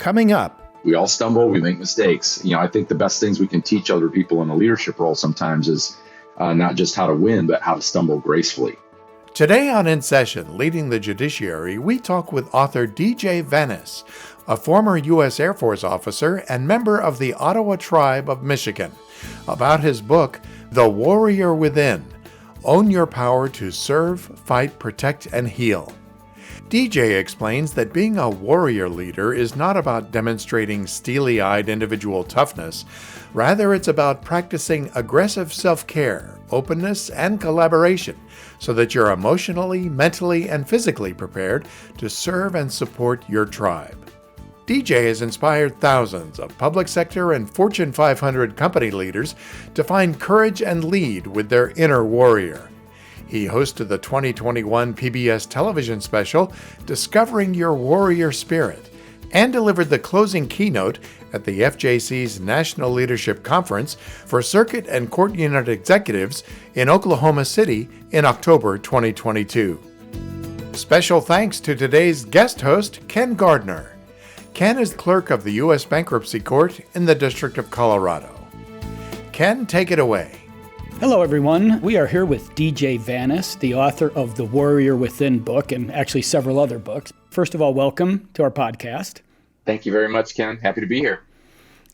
Coming up, we all stumble, we make mistakes. I think the best things we can teach other people in a leadership role sometimes is not just how to win, but how to stumble gracefully. Today on In Session, Leading the Judiciary, we talk with author DJ Vanas, a former U.S. Air Force officer and member of the Ottawa Tribe of Michigan, about his book, The Warrior Within: Own Your Power to Serve, Fight, Protect, and Heal. DJ explains that being a warrior leader is not about demonstrating steely-eyed individual toughness. Rather, it's about practicing aggressive self-care, openness, and collaboration so that you're emotionally, mentally, and physically prepared to serve and support your tribe. DJ has inspired thousands of public sector and Fortune 500 company leaders to find courage and lead with their inner warrior. He hosted the 2021 PBS television special, Discovering Your Warrior Spirit, and delivered the closing keynote at the FJC's National Leadership Conference for Circuit and Court Unit Executives in Oklahoma City in October 2022. Special thanks to today's guest host, Ken Gardner. Ken is clerk of the U.S. Bankruptcy Court in the District of Colorado. Ken, take it away. Hello, everyone. We are here with DJ Vanas, the author of the Warrior Within book and actually several other books. First of all, welcome to our podcast. Thank you very much, Ken. Happy to be here.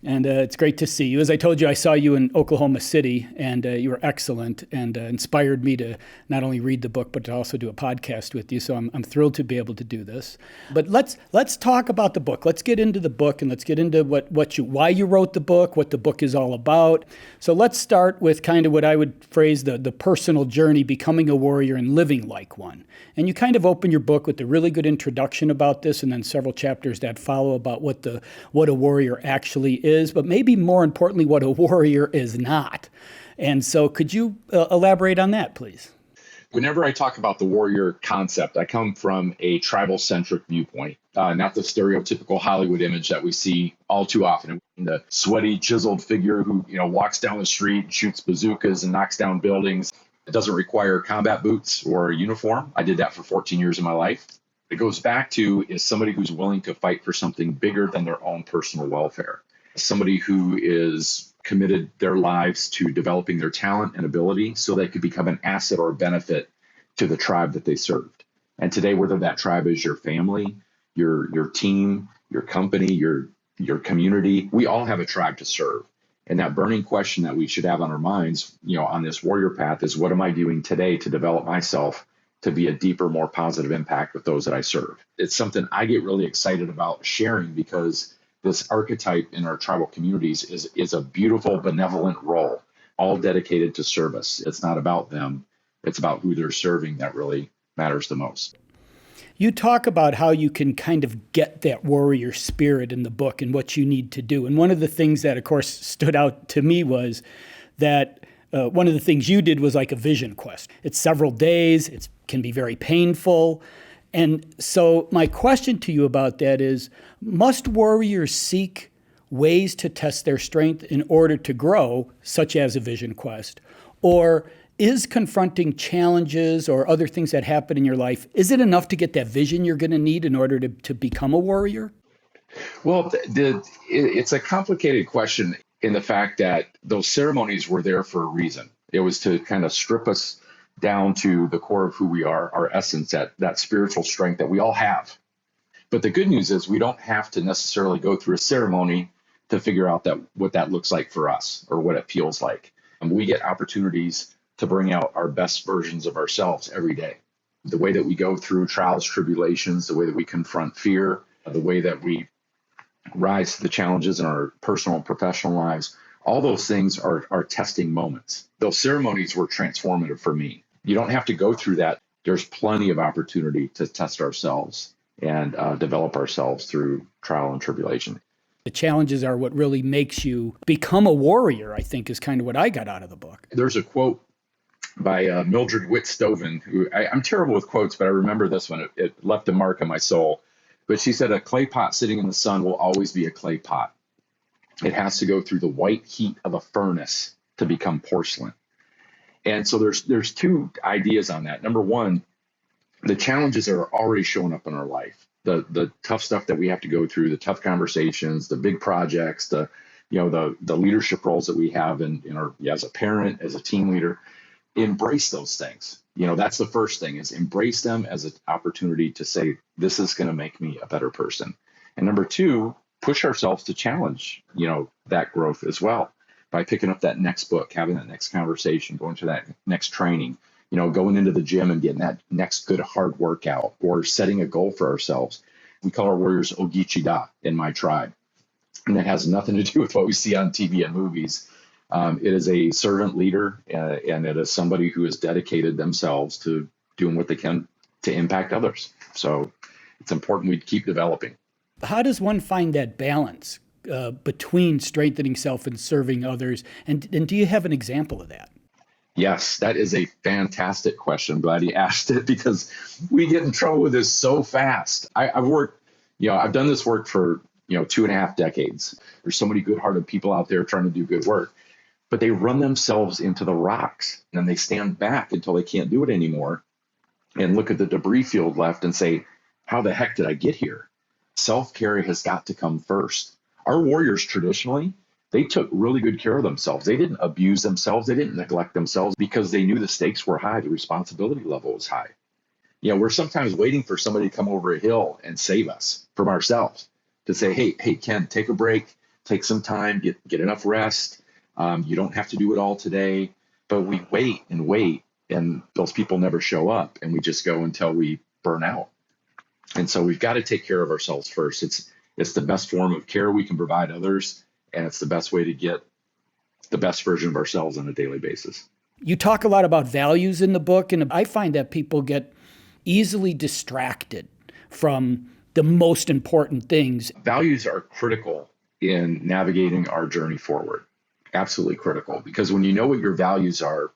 And it's great to see you. As I told you, I saw you in Oklahoma City, and you were excellent and inspired me to not only read the book, but to also do a podcast with you. So I'm thrilled to be able to do this. But let's talk about the book. Let's get into the book, and let's get into why you wrote the book, what the book is all about. So let's start with kind of what I would phrase the personal journey, becoming a warrior and living like one. And you kind of open your book with a really good introduction about this, and then several chapters that follow about what a warrior actually is, but maybe more importantly, what a warrior is not. And so could you elaborate on that, please? Whenever I talk about the warrior concept, I come from a tribal-centric viewpoint, not the stereotypical Hollywood image that we see all too often. The sweaty, chiseled figure who walks down the street, shoots bazookas, and knocks down buildings. It doesn't require combat boots or a uniform. I did that for 14 years of my life. It goes back to is somebody who's willing to fight for something bigger than their own personal welfare. Somebody who is committed their lives to developing their talent and ability so they could become an asset or a benefit to the tribe that they served. And today, whether that tribe is your family, your team, your company, your community, we all have a tribe to serve. And that burning question that we should have on our minds, on this warrior path is, what am I doing today to develop myself to be a deeper, more positive impact with those that I serve? It's something I get really excited about sharing because this archetype in our tribal communities is a beautiful, benevolent role, all dedicated to service. It's not about them. It's about who they're serving that really matters the most. You talk about how you can kind of get that warrior spirit in the book and what you need to do. And one of the things that, of course, stood out to me was that one of the things you did was like a vision quest. It's several days. It can be very painful. And so my question to you about that is, must warriors seek ways to test their strength in order to grow, such as a vision quest? Or is confronting challenges or other things that happen in your life, is it enough to get that vision you're going to need in order to become a warrior? Well, it's a complicated question in the fact that those ceremonies were there for a reason. It was to kind of strip us down to the core of who we are, our essence, that spiritual strength that we all have. But the good news is we don't have to necessarily go through a ceremony to figure out what that looks like for us or what it feels like. We get opportunities to bring out our best versions of ourselves every day. The way that we go through trials, tribulations, the way that we confront fear, the way that we rise to the challenges in our personal and professional lives, all those things are testing moments. Those ceremonies were transformative for me. You don't have to go through that. There's plenty of opportunity to test ourselves and develop ourselves through trial and tribulation. The challenges are what really makes you become a warrior, I think, is kind of what I got out of the book. There's a quote by Mildred Witt-Stoven, who I'm terrible with quotes, but I remember this one. It left a mark on my soul. But she said, a clay pot sitting in the sun will always be a clay pot. It has to go through the white heat of a furnace to become porcelain. And so there's two ideas on that. Number one, the challenges are already showing up in our life. the tough stuff that we have to go through, the tough conversations, the big projects, the leadership roles that we have in our, as a parent, as a team leader, embrace those things. That's the first thing, is embrace them as an opportunity to say, this is going to make me a better person. And number two, push ourselves to challenge, that growth as well, by picking up that next book, having that next conversation, going to that next training, going into the gym and getting that next good hard workout, or setting a goal for ourselves. We call our warriors Ogichida in my tribe. And it has nothing to do with what we see on TV and movies. It is a servant leader, and it is somebody who has dedicated themselves to doing what they can to impact others. So it's important we keep developing. How does one find that balance between strengthening self and serving others? And do you have an example of that? Yes, that is a fantastic question. I'm glad you asked it, because we get in trouble with this so fast. I've worked, I've done this work for, 2.5 decades. There's so many good-hearted people out there trying to do good work, but they run themselves into the rocks, and then they stand back until they can't do it anymore and look at the debris field left and say, how the heck did I get here? Self-care has got to come first. Our warriors traditionally, they took really good care of themselves. They didn't abuse themselves. They didn't neglect themselves, because they knew the stakes were high. The responsibility level was high. We're sometimes waiting for somebody to come over a hill and save us from ourselves, to say, hey, Ken, take a break, take some time, get enough rest. You don't have to do it all today. But we wait, and those people never show up, and we just go until we burn out. And so we've got to take care of ourselves first. It's the best form of care we can provide others, and it's the best way to get the best version of ourselves on a daily basis. You talk a lot about values in the book, and I find that people get easily distracted from the most important things. Values are critical in navigating our journey forward. Absolutely critical, because when you know what your values are,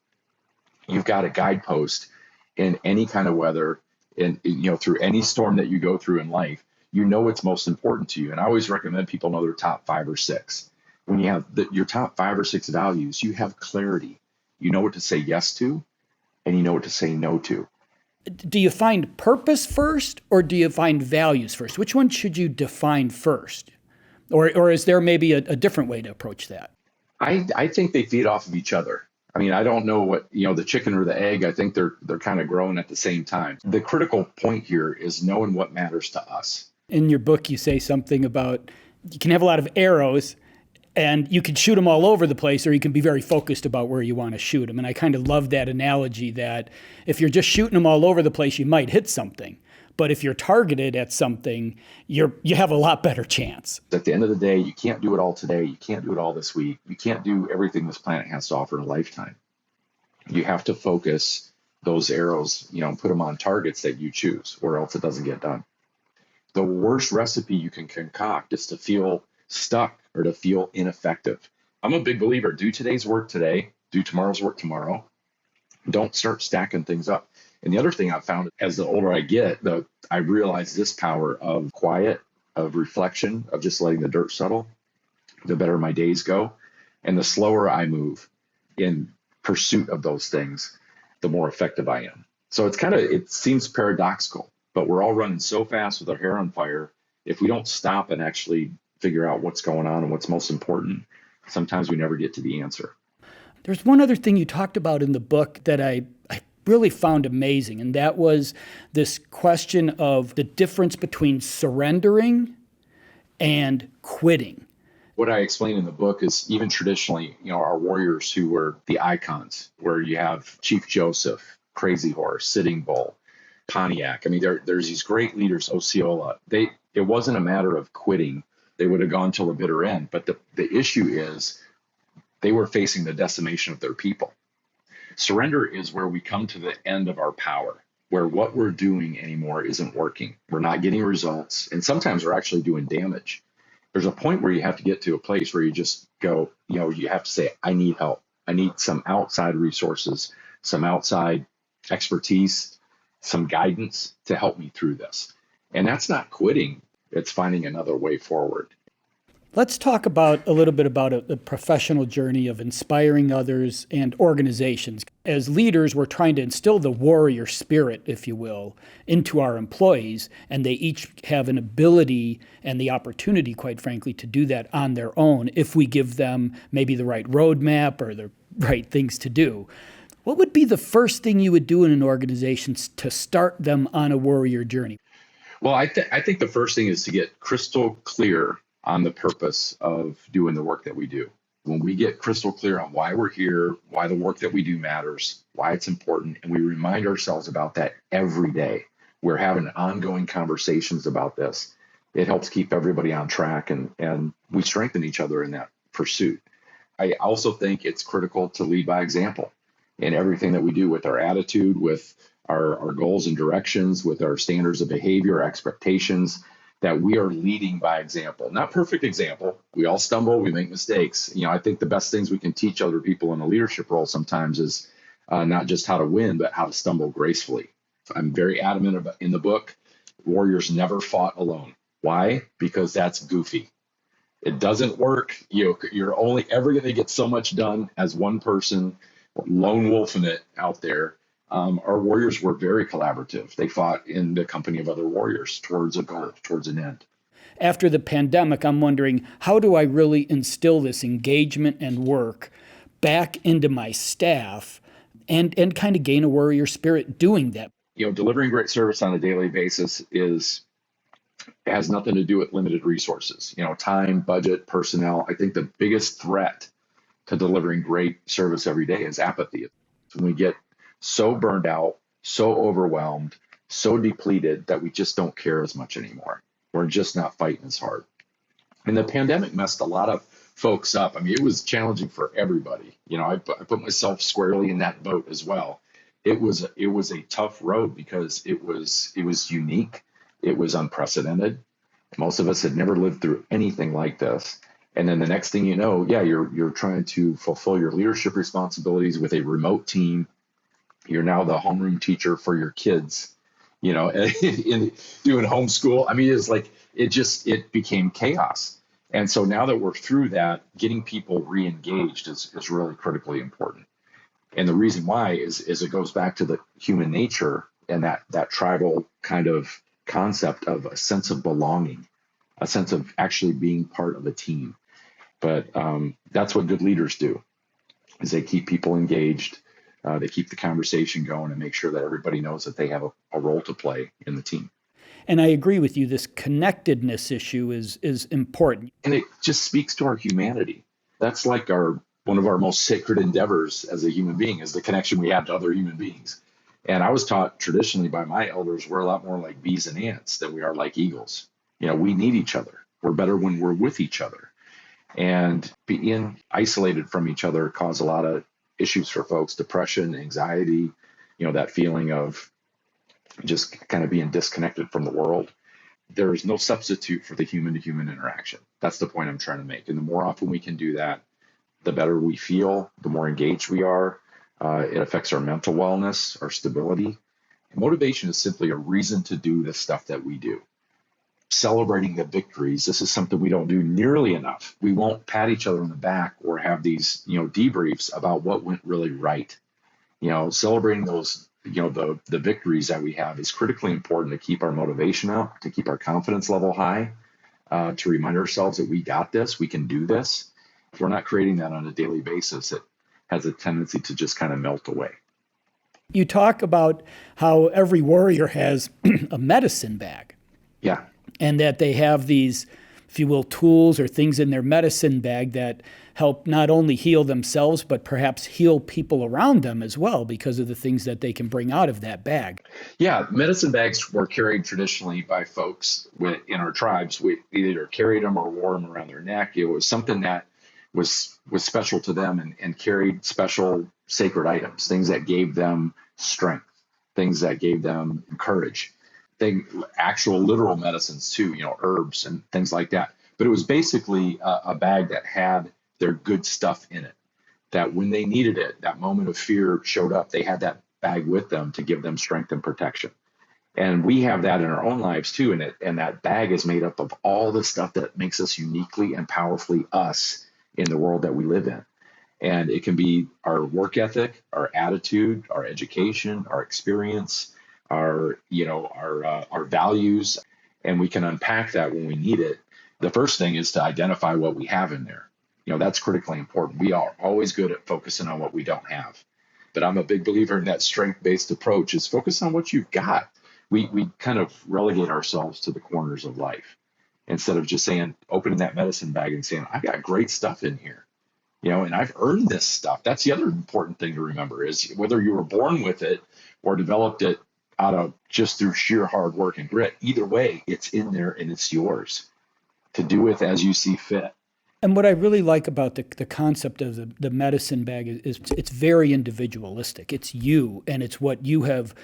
you've got a guidepost in any kind of weather, and through any storm that you go through in life. What's most important to you. And I always recommend people know their top 5 or 6. When you have your top 5 or 6 values, you have clarity. You know what to say yes to, and you know what to say no to. Do you find purpose first, or do you find values first? Which one should you define first? Or is there maybe a different way to approach that? I think they feed off of each other. I mean, I don't know what, the chicken or the egg. I think they're kind of growing at the same time. The critical point here is knowing what matters to us. In your book, you say something about you can have a lot of arrows, and you can shoot them all over the place, or you can be very focused about where you want to shoot them. And I kind of love that analogy, that if you're just shooting them all over the place, you might hit something. But if you're targeted at something, you have a lot better chance. At the end of the day, you can't do it all today. You can't do it all this week. You can't do everything this planet has to offer in a lifetime. You have to focus those arrows, put them on targets that you choose, or else it doesn't get done. The worst recipe you can concoct is to feel stuck or to feel ineffective. I'm a big believer. Do today's work today. Do tomorrow's work tomorrow. Don't start stacking things up. And the other thing I've found, as the older I get, I realize this power of quiet, of reflection, of just letting the dirt settle, the better my days go. And the slower I move in pursuit of those things, the more effective I am. So it seems paradoxical, but we're all running so fast with our hair on fire. If we don't stop and actually figure out what's going on and what's most important, sometimes we never get to the answer. There's one other thing you talked about in the book that I really found amazing, and that was this question of the difference between surrendering and quitting. What I explain in the book is, even traditionally, our warriors who were the icons, where you have Chief Joseph, Crazy Horse, Sitting Bull, Pontiac. I mean, there's these great leaders, Osceola. It wasn't a matter of quitting. They would have gone till the bitter end. But the issue is they were facing the decimation of their people. Surrender is where we come to the end of our power, where what we're doing anymore isn't working. We're not getting results. And sometimes we're actually doing damage. There's a point where you have to get to a place where you just go, you have to say, I need help. I need some outside resources, some outside expertise, some guidance to help me through this. And that's not quitting. It's finding another way forward. Let's talk about a little bit about the professional journey of inspiring others and organizations. As leaders, we're trying to instill the warrior spirit, if you will, into our employees, and they each have an ability and the opportunity, quite frankly, to do that on their own if we give them maybe the right roadmap or the right things to do. What would be the first thing you would do in an organization to start them on a warrior journey? Well, I think the first thing is to get crystal clear on the purpose of doing the work that we do. When we get crystal clear on why we're here, why the work that we do matters, why it's important, and we remind ourselves about that every day, we're having ongoing conversations about this. It helps keep everybody on track, and we strengthen each other in that pursuit. I also think it's critical to lead by example in everything that we do, with our attitude, with our goals and directions, with our standards of behavior, expectations, that we are leading by example. Not perfect example. We all stumble, we make mistakes. I think the best things we can teach other people in a leadership role sometimes is not just how to win, but how to stumble gracefully. I'm very adamant about, in the book, warriors never fought alone. Why? Because that's goofy. It doesn't work. You're only ever going to get so much done as one person, lone wolfing it out there. Our warriors were very collaborative. They fought in the company of other warriors towards a goal, towards an end. After the pandemic, I'm wondering, how do I really instill this engagement and work back into my staff and kind of gain a warrior spirit doing that? Delivering great service on a daily basis has nothing to do with limited resources. Time, budget, personnel. I think the biggest threat to delivering great service every day is apathy. When we get so burned out, so overwhelmed, so depleted that we just don't care as much anymore. We're just not fighting as hard. And the pandemic messed a lot of folks up. I mean, it was challenging for everybody. I put myself squarely in that boat as well. It was a tough road because it was unique. It was unprecedented. Most of us had never lived through anything like this. And then the next thing you know, you're trying to fulfill your leadership responsibilities with a remote team. You're now the homeroom teacher for your kids, in doing homeschool. I mean, it became chaos. And so now that we're through that, getting people re-engaged is really critically important. And the reason why is it goes back to the human nature and that tribal kind of concept of a sense of belonging, a sense of actually being part of a team. But that's what good leaders do, is they keep people engaged. They keep the conversation going and make sure that everybody knows that they have a role to play in the team. And I agree with you. This connectedness issue is important. And it just speaks to our humanity. That's like one of our most sacred endeavors as a human being, is the connection we have to other human beings. And I was taught traditionally by my elders, we're a lot more like bees and ants than we are like eagles. We need each other. We're better when we're with each other. And being isolated from each other cause a lot of issues for folks: depression, anxiety, that feeling of just kind of being disconnected from the world. There is no substitute for the human-to-human interaction. That's the point I'm trying to make. And the more often we can do that, the better we feel, the more engaged we are. It affects our mental wellness, our stability. Motivation is simply a reason to do the stuff that we do. Celebrating the victories. This is something we don't do nearly enough. We won't pat each other on the back or have these, debriefs about what went really right. Celebrating those, the victories that we have is critically important to keep our motivation up, to keep our confidence level high, to remind ourselves that we got this, we can do this. If we're not creating that on a daily basis, it has a tendency to just kind of melt away. You talk about how every warrior has a medicine bag. Yeah. And that they have these, if you will, tools or things in their medicine bag that help not only heal themselves, but perhaps heal people around them as well because of the things that they can bring out of that bag. Yeah, medicine bags were carried traditionally by folks in our tribes. We either carried them or wore them around their neck. It was something that was special to them and carried special sacred items, things that gave them strength, things that gave them courage. Actual literal medicines too, herbs and things like that. But it was basically a bag that had their good stuff in it, that when they needed it, that moment of fear showed up, they had that bag with them to give them strength and protection. And we have that in our own lives too. And that bag is made up of all the stuff that makes us uniquely and powerfully us in the world that we live in. And it can be our work ethic, our attitude, our education, our experience, our values, and we can unpack that when we need it. The first thing is to identify what we have in there. That's critically important. We are always good at focusing on what we don't have. But I'm a big believer in that strength-based approach is focus on what you've got. We kind of relegate ourselves to the corners of life instead of just saying, opening that medicine bag and saying, I've got great stuff in here, and I've earned this stuff. That's the other important thing to remember is whether you were born with it or developed it out of just through sheer hard work and grit, either way, it's in there and it's yours to do with as you see fit. And what I really like about the concept of the medicine bag is it's very individualistic. It's you, and it's what you have,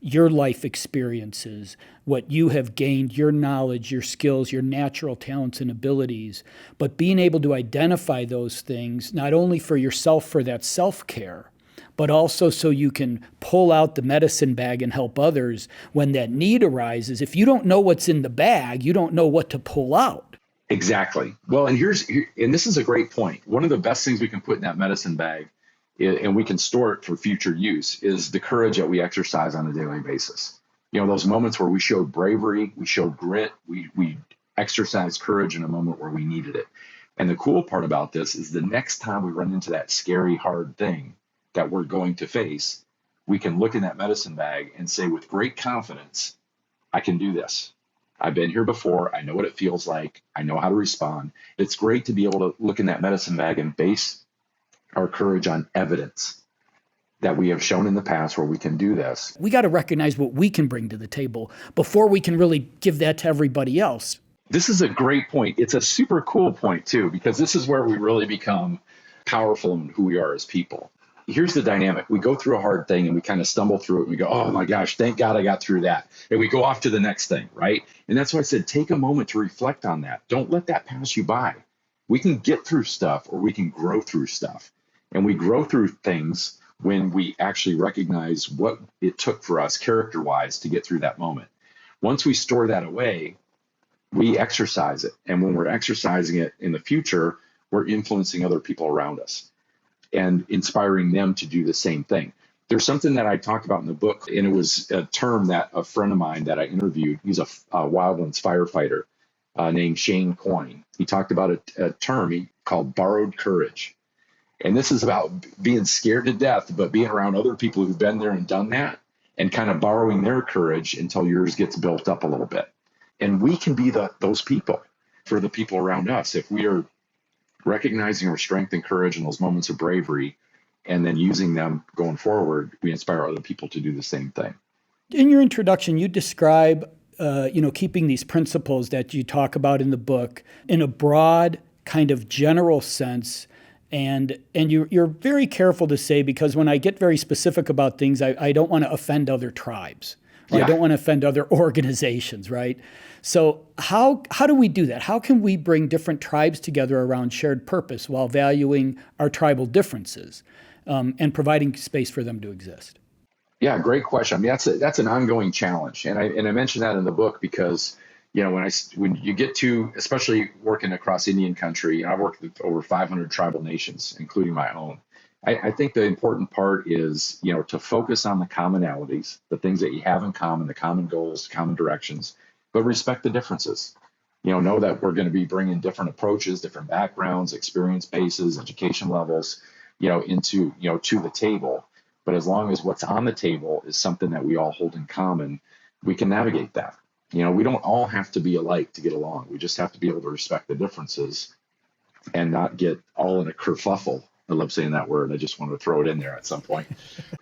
your life experiences, what you have gained, your knowledge, your skills, your natural talents and abilities, but being able to identify those things, not only for yourself, for that self-care, but also so you can pull out the medicine bag and help others when that need arises. If you don't know what's in the bag, you don't know what to pull out. Exactly. Well, and this is a great point. One of the best things we can put in that medicine bag, and we can store it for future use, is the courage that we exercise on a daily basis. Those moments where we showed bravery, we showed grit, we exercised courage in a moment where we needed it. And the cool part about this is the next time we run into that scary, hard thing that we're going to face, we can look in that medicine bag and say with great confidence, I can do this. I've been here before. I know what it feels like. I know how to respond. It's great to be able to look in that medicine bag and base our courage on evidence that we have shown in the past where we can do this. We got to recognize what we can bring to the table before we can really give that to everybody else. This is a great point. It's a super cool point too, because this is where we really become powerful in who we are as people. Here's the dynamic. We go through a hard thing and we kind of stumble through it and we go, oh my gosh, thank God I got through that. And we go off to the next thing, right? And that's why I said, take a moment to reflect on that. Don't let that pass you by. We can get through stuff or we can grow through stuff. And we grow through things when we actually recognize what it took for us character-wise to get through that moment. Once we store that away, we exercise it. And when we're exercising it in the future, we're influencing other people around us and inspiring them to do the same thing. There's something that I talked about in the book, and it was a term that a friend of mine that I interviewed, he's a wildlands firefighter named Shane Coyne. He talked about a term called borrowed courage. And this is about being scared to death, but being around other people who've been there and done that and kind of borrowing their courage until yours gets built up a little bit. And we can be those people for the people around us if we are recognizing our strength and courage in those moments of bravery and then using them going forward. We inspire other people to do the same thing. In your introduction, you describe keeping these principles that you talk about in the book in a broad kind of general sense. And you're very careful to say, because when I get very specific about things, I don't want to offend other tribes. Or I don't want to offend other organizations, right? So how do we do that? How can we bring different tribes together around shared purpose while valuing our tribal differences and providing space for them to exist? Yeah, great question. I mean, that's an ongoing challenge, and I mentioned that in the book because when you get to, especially working across Indian country, I've worked with over 500 tribal nations, including my own. I think the important part is, to focus on the commonalities, the things that you have in common, the common goals, common directions, but respect the differences. Know that we're going to be bringing different approaches, different backgrounds, experience bases, education levels, into, to the table. But as long as what's on the table is something that we all hold in common, we can navigate that. We don't all have to be alike to get along. We just have to be able to respect the differences and not get all in a kerfuffle. I love saying that word. I just want to throw it in there at some point.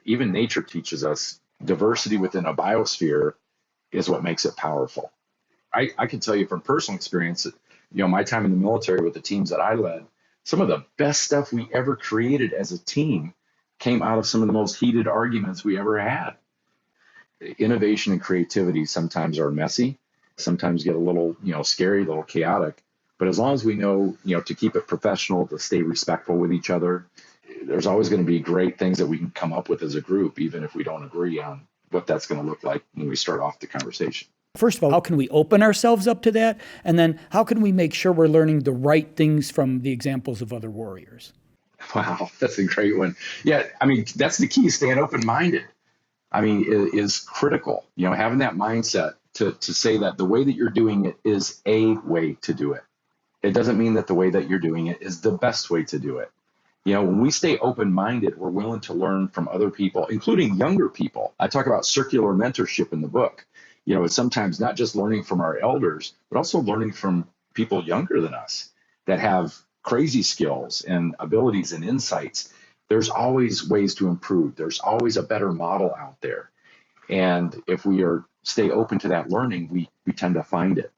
Even nature teaches us diversity within a biosphere is what makes it powerful. I can tell you from personal experience that, my time in the military with the teams that I led, some of the best stuff we ever created as a team came out of some of the most heated arguments we ever had. Innovation and creativity sometimes are messy, sometimes get a little, scary, a little chaotic. But as long as we know, to keep it professional, to stay respectful with each other, there's always going to be great things that we can come up with as a group, even if we don't agree on what that's going to look like when we start off the conversation. First of all, how can we open ourselves up to that? And then how can we make sure we're learning the right things from the examples of other warriors? Wow, that's a great one. Yeah, I mean, that's the key, staying open-minded. I mean, it is critical, having that mindset to say that the way that you're doing it is a way to do it. It doesn't mean that the way that you're doing it is the best way to do it. When we stay open-minded, we're willing to learn from other people, including younger people. I talk about circular mentorship in the book. It's sometimes not just learning from our elders, but also learning from people younger than us that have crazy skills and abilities and insights. There's always ways to improve. There's always a better model out there. And if we stay open to that learning, we tend to find it.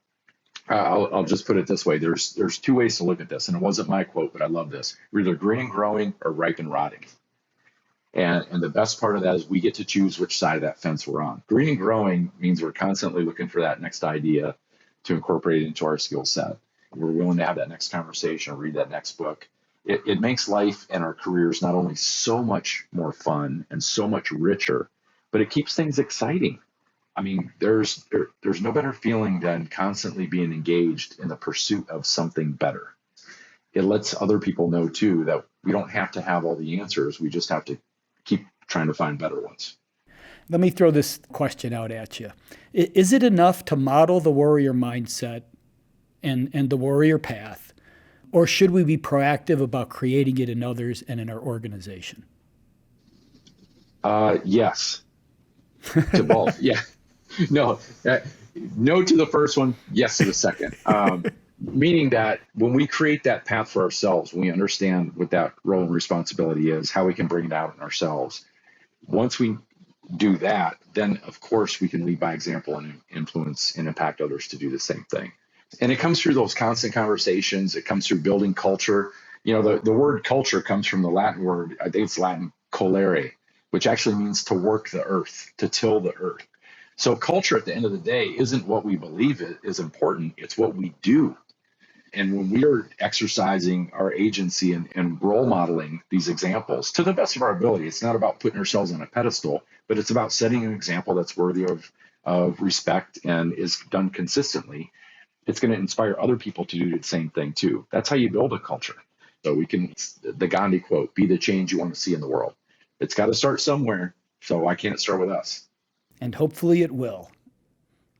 I'll just put it this way. There's two ways to look at this. And it wasn't my quote, but I love this. We're either green and growing or ripe and rotting. And the best part of that is we get to choose which side of that fence we're on. Green and growing means we're constantly looking for that next idea to incorporate into our skill set. We're willing to have that next conversation or read that next book. It makes life and our careers not only so much more fun and so much richer, but it keeps things exciting. I mean, there's no better feeling than constantly being engaged in the pursuit of something better. It lets other people know, too, that we don't have to have all the answers. We just have to keep trying to find better ones. Let me throw this question out at you. Is it enough to model the warrior mindset and the warrior path, or should we be proactive about creating it in others and in our organization? Yes, to both. Yeah. No to the first one, yes to the second. Meaning that when we create that path for ourselves, when we understand what that role and responsibility is, how we can bring it out in ourselves. Once we do that, then of course we can lead by example and influence and impact others to do the same thing. And it comes through those constant conversations. It comes through building culture. The word culture comes from the Latin word, I think it's Latin, colere, which actually means to work the earth, to till the earth. So culture at the end of the day isn't what we believe it is important. It's what we do. And when we are exercising our agency and role modeling these examples to the best of our ability, it's not about putting ourselves on a pedestal, but it's about setting an example that's worthy of respect and is done consistently. It's going to inspire other people to do the same thing too. That's how you build a culture. So the Gandhi quote, be the change you want to see in the world. It's got to start somewhere. So why can't it start with us? And hopefully it will.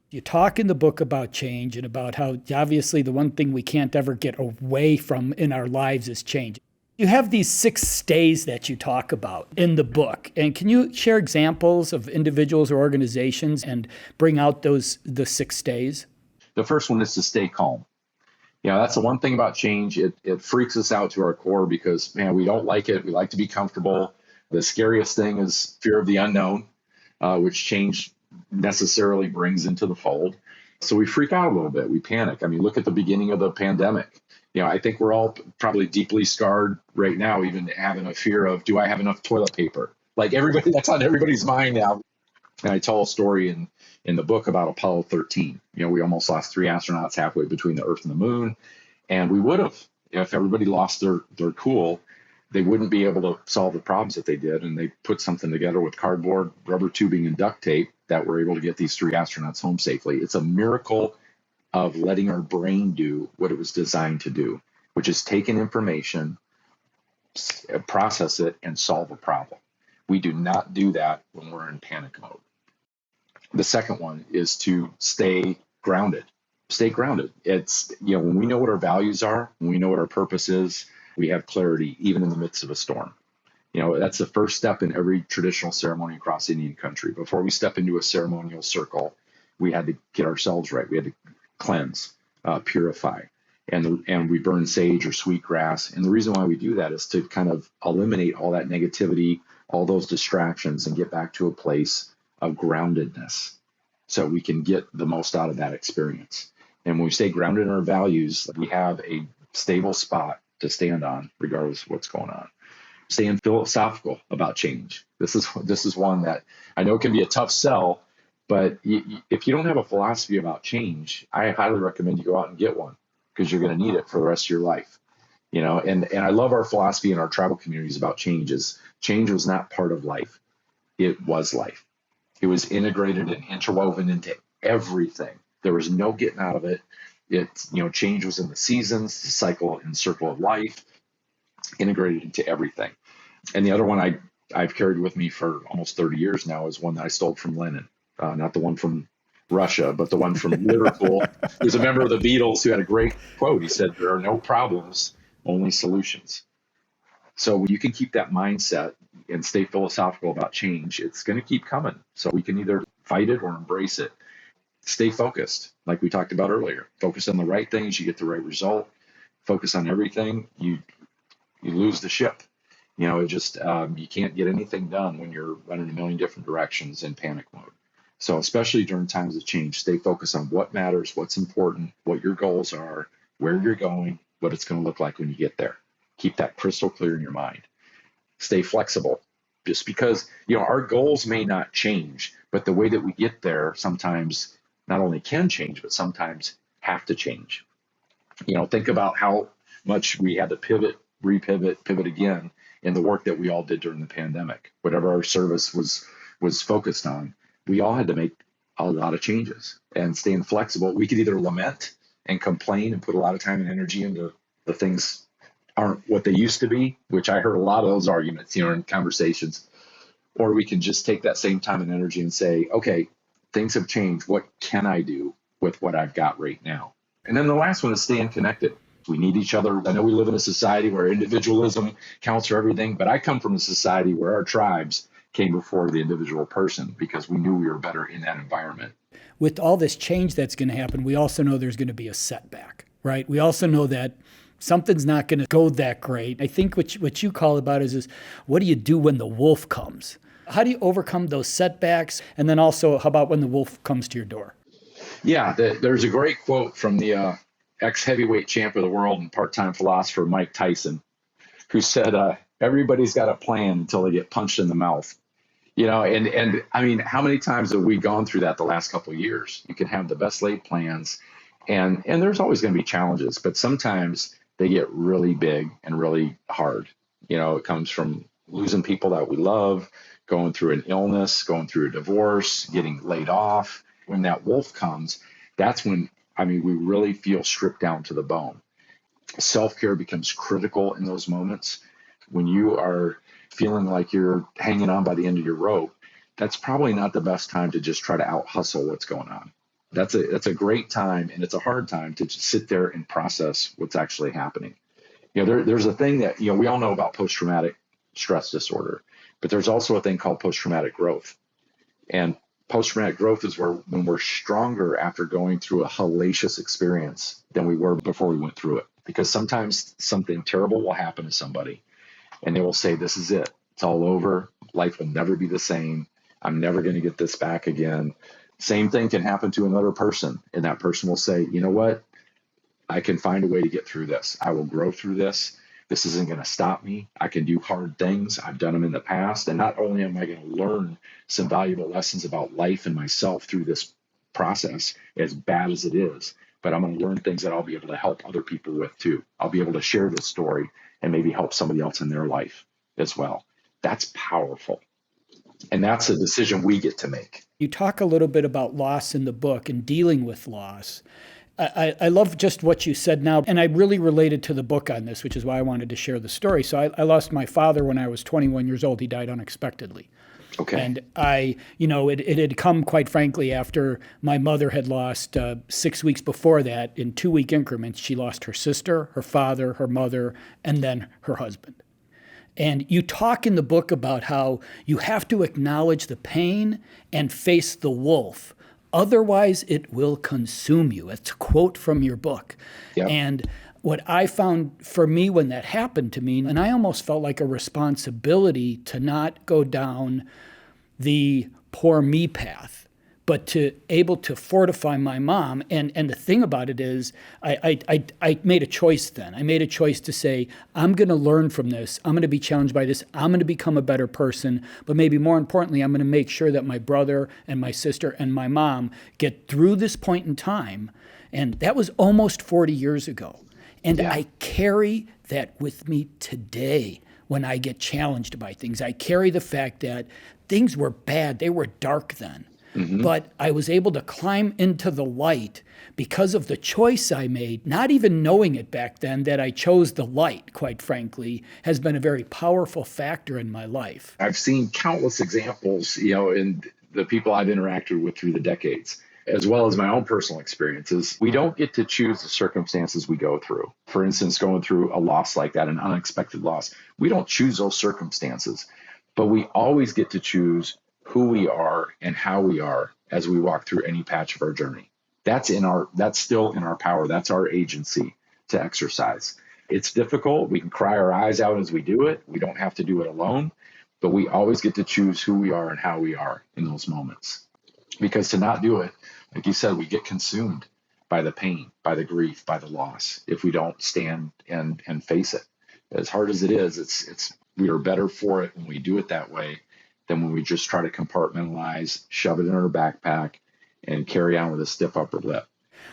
You talk in the book about change and about how obviously the one thing we can't ever get away from in our lives is change. You have these 6 stays that you talk about in the book. And can you share examples of individuals or organizations and bring out the 6 stays? The first one is to stay calm. That's the one thing about change. It freaks us out to our core because, man, we don't like it. We like to be comfortable. The scariest thing is fear of the unknown, which change necessarily brings into the fold. So we freak out a little bit. We panic. I mean, look at the beginning of the pandemic. I think we're all probably deeply scarred right now, even having a fear of, do I have enough toilet paper? Like everybody, that's on everybody's mind now. And I tell a story in the book about Apollo 13. We almost lost 3 astronauts halfway between the Earth and the Moon. And we would have, if everybody lost their cool, they wouldn't be able to solve the problems that they did. And they put something together with cardboard, rubber tubing, and duct tape that were able to get these 3 astronauts home safely. It's a miracle of letting our brain do what it was designed to do, which is take in information, process it, and solve a problem. We do not do that when we're in panic mode. The second one is to stay grounded. Stay grounded. It's, when we know what our values are, when we know what our purpose is, we have clarity even in the midst of a storm. That's the first step in every traditional ceremony across Indian country. Before we step into a ceremonial circle, we had to get ourselves right. We had to cleanse, purify, and we burn sage or sweetgrass. And the reason why we do that is to kind of eliminate all that negativity, all those distractions, and get back to a place of groundedness so we can get the most out of that experience. And when we stay grounded in our values, we have a stable spot to stand on regardless of what's going on. Staying philosophical about change. This is one that I know can be a tough sell, but if you don't have a philosophy about change, I highly recommend you go out and get one because you're going to need it for the rest of your life. And I love our philosophy in our tribal communities about change. Change was not part of life. It was life. It was integrated and interwoven into everything. There was no getting out of it. Change was in the seasons, the cycle and circle of life, integrated into everything. And the other one I've carried with me for almost 30 years now is one that I stole from Lennon, not the one from Russia, but the one from Liverpool. He was a member of the Beatles who had a great quote. He said, "There are no problems, only solutions." So when you can keep that mindset and stay philosophical about change, it's going to keep coming. So we can either fight it or embrace it. Stay focused, like we talked about earlier. Focus on the right things, you get the right result. Focus on everything, you lose the ship. You can't get anything done when you're running a million different directions in panic mode. So especially during times of change, stay focused on what matters, what's important, what your goals are, where you're going, what it's going to look like when you get there. Keep that crystal clear in your mind. Stay flexible. Just because, our goals may not change, but the way that we get there sometimes not only can change, but sometimes have to change. Think about how much we had to pivot again in the work that we all did during the pandemic. Whatever our service was focused on, we all had to make a lot of changes. And staying flexible, we could either lament and complain and put a lot of time and energy into the things aren't what they used to be, which I heard a lot of those arguments, in conversations, or we can just take that same time and energy and say, okay, things have changed. What can I do with what I've got right now? And then the last one is staying connected. We need each other. I know we live in a society where individualism counts for everything, but I come from a society where our tribes came before the individual person because we knew we were better in that environment. With all this change that's going to happen, we also know there's going to be a setback, right? We also know that something's not going to go that great. I think what you call about is what do you do when the wolf comes? How do you overcome those setbacks? And then also, how about when the wolf comes to your door? Yeah, there's a great quote from the ex-heavyweight champ of the world and part-time philosopher Mike Tyson, who said, everybody's got a plan until they get punched in the mouth. And I mean, how many times have we gone through that the last couple of years? You can have the best laid plans, and there's always going to be challenges, but sometimes they get really big and really hard. It comes from losing people that we love, going through an illness, going through a divorce, getting laid off. When that wolf comes, that's when, we really feel stripped down to the bone. Self-care becomes critical in those moments. When you are feeling like you're hanging on by the end of your rope, that's probably not the best time to just try to out-hustle what's going on. That's a great time, and it's a hard time to just sit there and process what's actually happening. There's a thing that, we all know about post-traumatic stress disorder, but there's also a thing called post-traumatic growth. And post-traumatic growth is when we're stronger after going through a hellacious experience than we were before we went through it. Because sometimes something terrible will happen to somebody, and they will say, this is it. It's all over. Life will never be the same. I'm never going to get this back again. Same thing can happen to another person, and that person will say, you know what? I can find a way to get through this. I will grow through this. This isn't going to stop me. I can do hard things. I've done them in the past. And not only am I going to learn some valuable lessons about life and myself through this process, as bad as it is, but I'm going to learn things that I'll be able to help other people with too. I'll be able to share this story and maybe help somebody else in their life as well. That's powerful. And that's a decision we get to make. You talk a little bit about loss in the book and dealing with loss. I love just what you said now, and I really related to the book on this, which is why I wanted to share the story. So I lost my father when I was 21 years old. He died unexpectedly. Okay. And it had come, quite frankly, after my mother had lost 6 weeks before that, in 2-week increments. She lost her sister, her father, her mother, and then her husband. And you talk in the book about how you have to acknowledge the pain and face the wolf. Otherwise, it will consume you. It's a quote from your book. Yep. And what I found for me when that happened to me, and I almost felt like a responsibility to not go down the poor me path, but to able to fortify my mom. And the thing about it is I made a choice then. I made a choice to say, I'm going to learn from this. I'm going to be challenged by this. I'm going to become a better person. But maybe more importantly, I'm going to make sure that my brother and my sister and my mom get through this point in time. And that was almost 40 years ago. And Yeah. I carry that with me today. when I get challenged by things. I carry the fact that things were bad. They were dark then. But I was able to climb into the light because of the choice I made, not even knowing it back then that I chose the light, quite frankly, has been a very powerful factor in my life. I've seen countless examples, in the people I've interacted with through the decades, as well as my own personal experiences. We don't get to choose the circumstances we go through. For instance, going through a loss like that, an unexpected loss, we don't choose those circumstances, but we always get to choose who we are and how we are as we walk through any patch of our journey. That's still in our power. That's our agency to exercise. It's difficult. We can cry our eyes out as we do it. We don't have to do it alone, but we always get to choose who we are and how we are in those moments. Because to not do it, like you said, we get consumed by the pain, by the grief, by the loss if we don't stand and face it. As hard as it is, we are better for it when we do it that way than when we just try to compartmentalize, shove it in our backpack, and carry on with a stiff upper lip.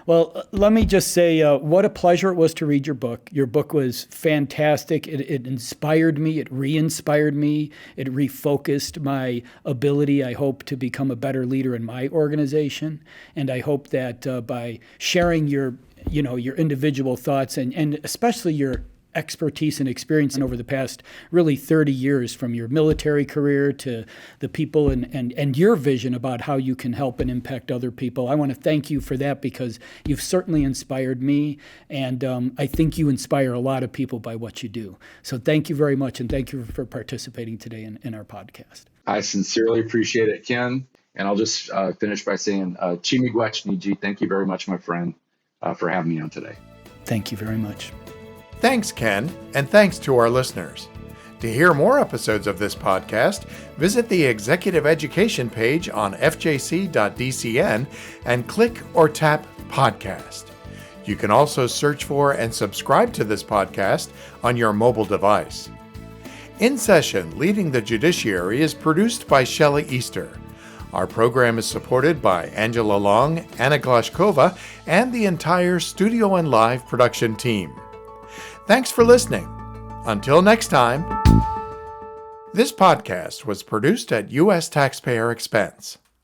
Well, let me just say what a pleasure it was to read your book. Your book was fantastic. It inspired me. It re-inspired me. It refocused my ability, I hope, to become a better leader in my organization. And I hope that by sharing your individual thoughts and especially your expertise and experience over the past really 30 years, from your military career to the people and your vision about how you can help and impact other people. I want to thank you for that, because you've certainly inspired me, and I think you inspire a lot of people by what you do. So thank you very much, and thank you for participating today in our podcast. I sincerely appreciate it, Ken. And I'll just finish by saying, Chimigwechniji, thank you very much, my friend, for having me on today. Thank you very much. Thanks, Ken, and thanks to our listeners. To hear more episodes of this podcast, visit the Executive Education page on fjc.dcn and click or tap Podcast. You can also search for and subscribe to this podcast on your mobile device. In Session, Leading the Judiciary is produced by Shelley Easter. Our program is supported by Angela Long, Anna Glashkova, and the entire studio and live production team. Thanks for listening. Until next time. This podcast was produced at U.S. taxpayer expense.